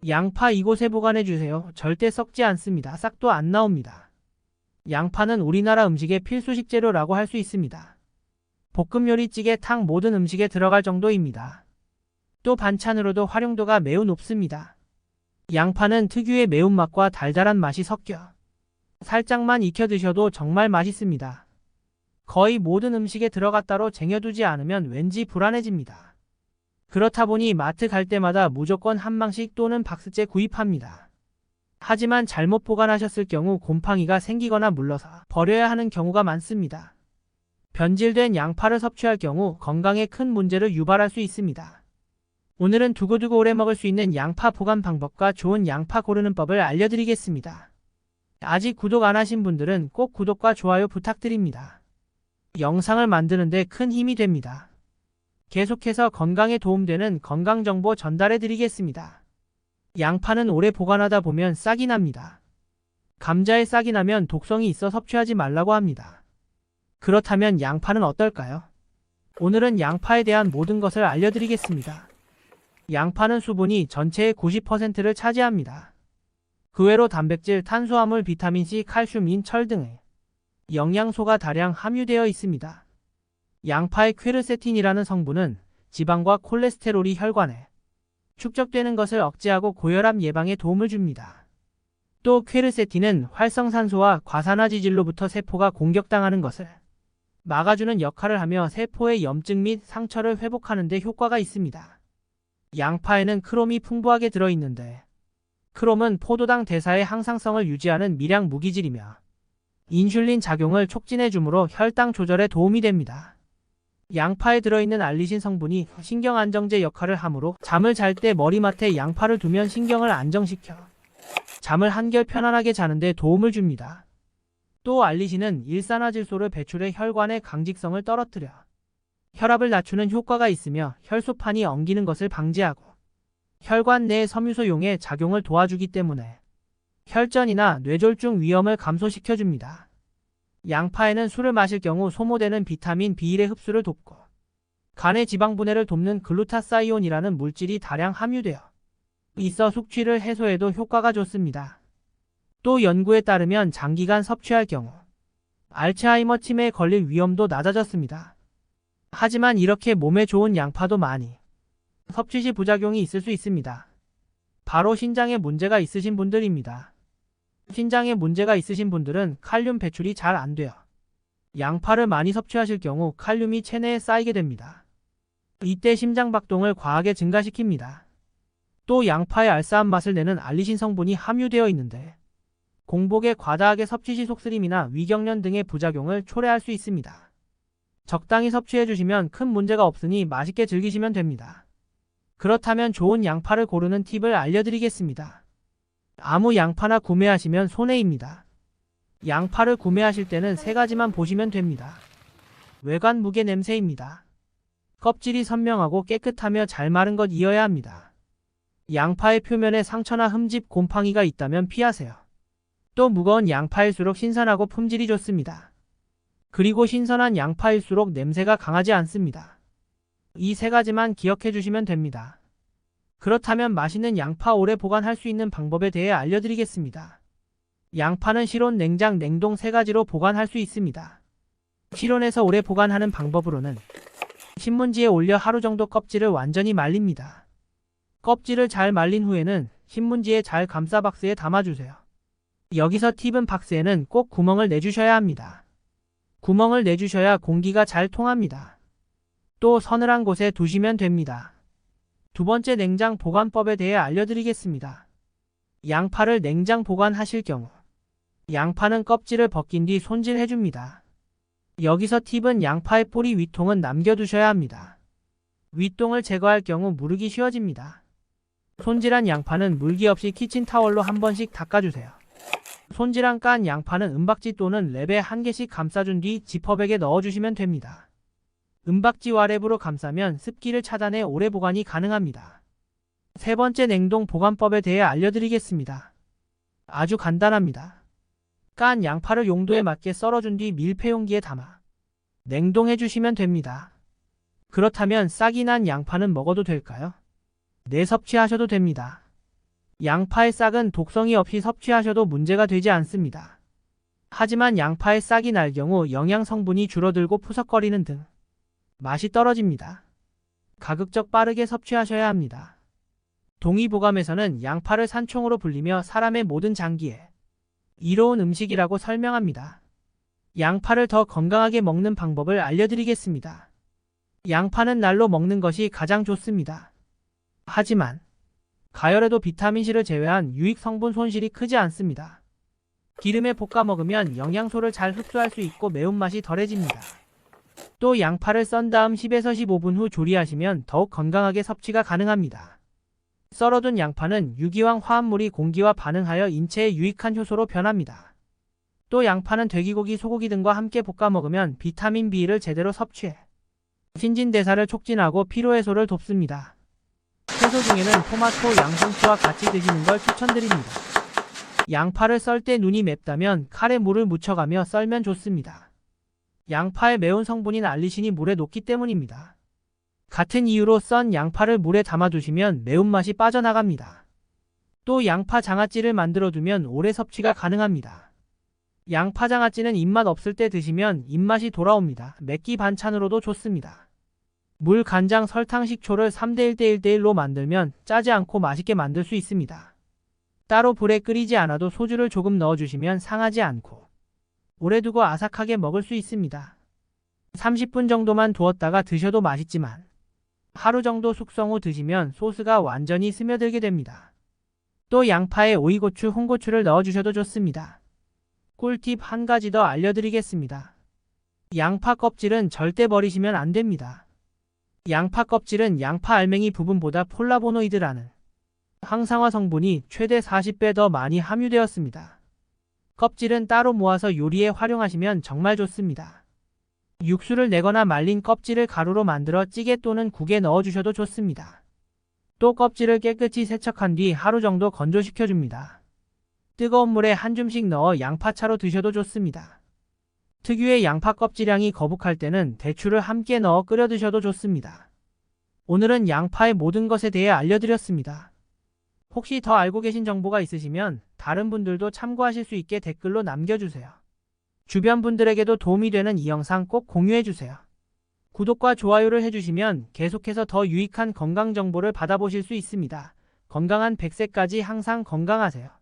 양파 이곳에 보관해주세요. 절대 썩지 않습니다. 싹도 안 나옵니다. 양파는 우리나라 음식의 필수 식재료라고 할 수 있습니다. 볶음 요리, 찌개, 탕 모든 음식에 들어갈 정도입니다. 또 반찬으로도 활용도가 매우 높습니다. 양파는 특유의 매운맛과 달달한 맛이 섞여 살짝만 익혀 드셔도 정말 맛있습니다. 거의 모든 음식에 들어갔다로 쟁여두지 않으면 왠지 불안해집니다. 그렇다 보니 마트 갈 때마다 무조건 한 망씩 또는 박스째 구입합니다. 하지만 잘못 보관하셨을 경우 곰팡이가 생기거나 물러서 버려야 하는 경우가 많습니다. 변질된 양파를 섭취할 경우 건강에 큰 문제를 유발할 수 있습니다. 오늘은 두고두고 오래 먹을 수 있는 양파 보관 방법과 좋은 양파 고르는 법을 알려드리겠습니다. 아직 구독 안 하신 분들은 꼭 구독과 좋아요 부탁드립니다. 영상을 만드는데 큰 힘이 됩니다. 계속해서 건강에 도움되는 건강정보 전달해 드리겠습니다. 양파는 오래 보관하다 보면 싹이 납니다. 감자에 싹이 나면 독성이 있어 섭취하지 말라고 합니다. 그렇다면 양파는 어떨까요? 오늘은 양파에 대한 모든 것을 알려드리겠습니다. 양파는 수분이 전체의 90%를 차지합니다. 그 외로 단백질, 탄수화물, 비타민C, 칼슘, 인, 철 등의 영양소가 다량 함유되어 있습니다. 양파의 퀘르세틴이라는 성분은 지방과 콜레스테롤이 혈관에 축적되는 것을 억제하고 고혈압 예방에 도움을 줍니다. 또 퀘르세틴은 활성산소와 과산화지질로부터 세포가 공격당하는 것을 막아주는 역할을 하며 세포의 염증 및 상처를 회복하는 데 효과가 있습니다. 양파에는 크롬이 풍부하게 들어있는데 크롬은 포도당 대사의 항상성을 유지하는 미량 무기질이며 인슐린 작용을 촉진해 주므로 혈당 조절에 도움이 됩니다. 양파에 들어있는 알리신 성분이 신경안정제 역할을 하므로 잠을 잘 때 머리맡에 양파를 두면 신경을 안정시켜 잠을 한결 편안하게 자는 데 도움을 줍니다. 또 알리신은 일산화질소를 배출해 혈관의 강직성을 떨어뜨려 혈압을 낮추는 효과가 있으며 혈소판이 엉기는 것을 방지하고 혈관 내의 섬유소용의 작용을 도와주기 때문에 혈전이나 뇌졸중 위험을 감소시켜줍니다. 양파에는 술을 마실 경우 소모되는 비타민 B1의 흡수를 돕고 간의 지방 분해를 돕는 글루타사이온이라는 물질이 다량 함유되어 있어 숙취를 해소에도 효과가 좋습니다. 또 연구에 따르면 장기간 섭취할 경우 알츠하이머 치매에 걸릴 위험도 낮아졌습니다. 하지만 이렇게 몸에 좋은 양파도 많이 섭취 시 부작용이 있을 수 있습니다. 바로 신장에 문제가 있으신 분들입니다. 신장에 문제가 있으신 분들은 칼륨 배출이 잘 안 되어 양파를 많이 섭취하실 경우 칼륨이 체내에 쌓이게 됩니다. 이때 심장박동을 과하게 증가시킵니다. 또 양파의 알싸한 맛을 내는 알리신 성분이 함유되어 있는데 공복에 과다하게 섭취 시 속쓰림이나 위경련 등의 부작용을 초래할 수 있습니다. 적당히 섭취해 주시면 큰 문제가 없으니 맛있게 즐기시면 됩니다. 그렇다면 좋은 양파를 고르는 팁을 알려드리겠습니다. 아무 양파나 구매하시면 손해입니다. 양파를 구매하실 때는 세 가지만 보시면 됩니다. 외관, 무게, 냄새입니다. 껍질이 선명하고 깨끗하며 잘 마른 것이어야 합니다. 양파의 표면에 상처나 흠집, 곰팡이가 있다면 피하세요. 또 무거운 양파일수록 신선하고 품질이 좋습니다. 그리고 신선한 양파일수록 냄새가 강하지 않습니다. 이 세 가지만 기억해 주시면 됩니다. 그렇다면 맛있는 양파 오래 보관할 수 있는 방법에 대해 알려드리겠습니다. 양파는 실온, 냉장, 냉동 세 가지로 보관할 수 있습니다. 실온에서 오래 보관하는 방법으로는 신문지에 올려 하루 정도 껍질을 완전히 말립니다. 껍질을 잘 말린 후에는 신문지에 잘 감싸 박스에 담아주세요. 여기서 팁은 박스에는 꼭 구멍을 내주셔야 합니다. 구멍을 내주셔야 공기가 잘 통합니다. 또 서늘한 곳에 두시면 됩니다. 두 번째, 냉장 보관법에 대해 알려드리겠습니다. 양파를 냉장 보관하실 경우 양파는 껍질을 벗긴 뒤 손질해줍니다. 여기서 팁은 양파의 뿌리 윗통은 남겨두셔야 합니다. 윗통을 제거할 경우 무르기 쉬워집니다. 손질한 양파는 물기 없이 키친타월로 한 번씩 닦아주세요. 손질한 깐 양파는 은박지 또는 랩에 한 개씩 감싸준 뒤 지퍼백에 넣어주시면 됩니다. 은박지와 랩으로 감싸면 습기를 차단해 오래 보관이 가능합니다. 세 번째, 냉동 보관법에 대해 알려드리겠습니다. 아주 간단합니다. 깐 양파를 용도에 맞게 썰어준 뒤 밀폐용기에 담아 냉동해 주시면 됩니다. 그렇다면 싹이 난 양파는 먹어도 될까요? 네, 섭취하셔도 됩니다. 양파의 싹은 독성이 없이 섭취하셔도 문제가 되지 않습니다. 하지만 양파의 싹이 날 경우 영양 성분이 줄어들고 푸석거리는 등 맛이 떨어집니다. 가급적 빠르게 섭취하셔야 합니다. 동의보감에서는 양파를 산총으로 불리며 사람의 모든 장기에 이로운 음식이라고 설명합니다. 양파를 더 건강하게 먹는 방법을 알려드리겠습니다. 양파는 날로 먹는 것이 가장 좋습니다. 하지만 가열에도 비타민C를 제외한 유익 성분 손실이 크지 않습니다. 기름에 볶아 먹으면 영양소를 잘 흡수할 수 있고 매운맛이 덜해집니다. 또 양파를 썬 다음 10에서 15분 후 조리하시면 더욱 건강하게 섭취가 가능합니다. 썰어둔 양파는 유기황 화합물이 공기와 반응하여 인체에 유익한 효소로 변합니다. 또 양파는 돼지고기, 소고기 등과 함께 볶아 먹으면 비타민 B를 제대로 섭취해 신진대사를 촉진하고 피로해소를 돕습니다. 채소 중에는 토마토, 양송치와 같이 드시는 걸 추천드립니다. 양파를 썰 때 눈이 맵다면 칼에 물을 묻혀가며 썰면 좋습니다. 양파의 매운 성분인 알리신이 물에 녹기 때문입니다. 같은 이유로 썬 양파를 물에 담아두시면 매운맛이 빠져나갑니다. 또 양파 장아찌를 만들어두면 오래 섭취가 가능합니다. 양파 장아찌는 입맛 없을 때 드시면 입맛이 돌아옵니다. 맵기 반찬으로도 좋습니다. 물, 간장, 설탕, 식초를 3대1대1대1로 만들면 짜지 않고 맛있게 만들 수 있습니다. 따로 불에 끓이지 않아도 소주를 조금 넣어주시면 상하지 않고 오래 두고 아삭하게 먹을 수 있습니다. 30분 정도만 두었다가 드셔도 맛있지만 하루 정도 숙성 후 드시면 소스가 완전히 스며들게 됩니다. 또 양파에 오이고추, 홍고추를 넣어주셔도 좋습니다. 꿀팁 한 가지 더 알려드리겠습니다. 양파 껍질은 절대 버리시면 안 됩니다. 양파 껍질은 양파 알맹이 부분보다 폴라보노이드라는 항산화 성분이 최대 40배 더 많이 함유되었습니다. 껍질은 따로 모아서 요리에 활용하시면 정말 좋습니다. 육수를 내거나 말린 껍질을 가루로 만들어 찌개 또는 국에 넣어주셔도 좋습니다. 또 껍질을 깨끗이 세척한 뒤 하루 정도 건조시켜줍니다. 뜨거운 물에 한 줌씩 넣어 양파차로 드셔도 좋습니다. 특유의 양파 껍질향이 거북할 때는 대추를 함께 넣어 끓여 드셔도 좋습니다. 오늘은 양파의 모든 것에 대해 알려드렸습니다. 혹시 더 알고 계신 정보가 있으시면 다른 분들도 참고하실 수 있게 댓글로 남겨주세요. 주변 분들에게도 도움이 되는 이 영상 꼭 공유해주세요. 구독과 좋아요를 해주시면 계속해서 더 유익한 건강 정보를 받아보실 수 있습니다. 건강한 100세까지 항상 건강하세요.